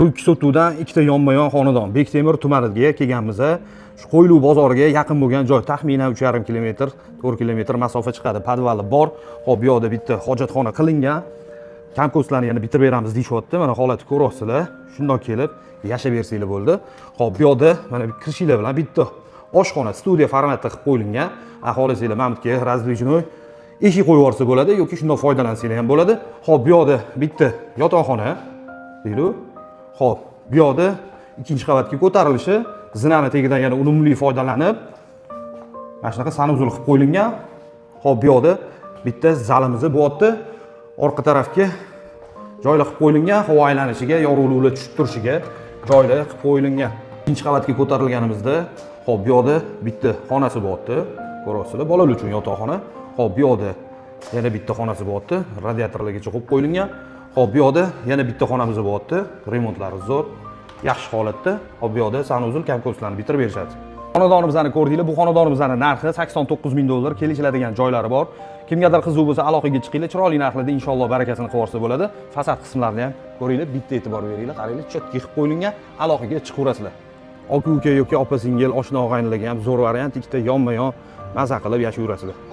Tulki sotuvdan ikkita yonma-yon xonadon Bektemir tumaniga kelganmiz. Shu Qo'ylu bozoriga yaqin bo'lgan joy, taxminan 3,5 kilometr, 4 kilometr masofa chiqadi. Podvali bor. Xo'p, bu yoqda bitta hojatxona qilingan. Kamkoslarni yana bitirib beramiz deyapti. Mana holatni ko'ryapsizlar. Shundoq kelib yashab bersanglar bo'ldi. Xo'p, bu yoqda mana kirishinglar bilan bitta oshxona, studiya formatida qilib qo'yilgan. Xohlasanglar mana bu yerga razdvijnoy eshik qo'yib yuborsa bo'ladi yoki shundoq foydalansanglar ham bo'ladi. Xo'p, bu yoqda bitta yotoqxona. Deydi. Xo'p, bu yoqda ikkinchi qavatga ko'tarilishi, zinani tagidan yana unumli foydalanib, mana shunaqa sanuzul qilib qo'yilgan. Xo'p, bu yoqda bitta zalimiz bo'lyapti. Orqa tarafga joylar qilib qo'yilgan, havo aylanishiga, yorug'liklar tushib turishiga joylar qilib qo'yilgan. Ikkinchi qavatga ko'tarilganimizda, xo'p, bu yoqda bitta xonasi bo'lyapti. Ko'ryapsizlar, bolalar uchun yotoqxona. Xo'p, bu yoqda yana bitta xonasi bo'lyapti, radiatorlargacha qo'yib qo'yilgan. Xo'p, bu yoqda yana bitta xonamiz bo'lyapti. Remontlari zo'r, yaxshi holatda. Xo'p, bu yoqda sanuzul kamkoslarni bitirib berishadi. Xonadonimizni ko'rdinglar. Bu xonadonimizning narxi 89 ming dollar. Kelishiladigan joylari bor. Kimgadir qiziq bo'lsa, aloqaga chiqinglar. Chiroyli narxlarda inshaalloh barakasini qilib bo'ladi. Fasad qismlarini ham ko'ringlar, bitta e'tibor beringlar. Qaranglar, chotki qilib qo'yilgan, aloqaga chiqaverasizlar. Aka-uka yoki opa-singil, oshna og'aynilarga ham zo'r variant, ikkita yonma-yon maza qilib yashayverasizlar.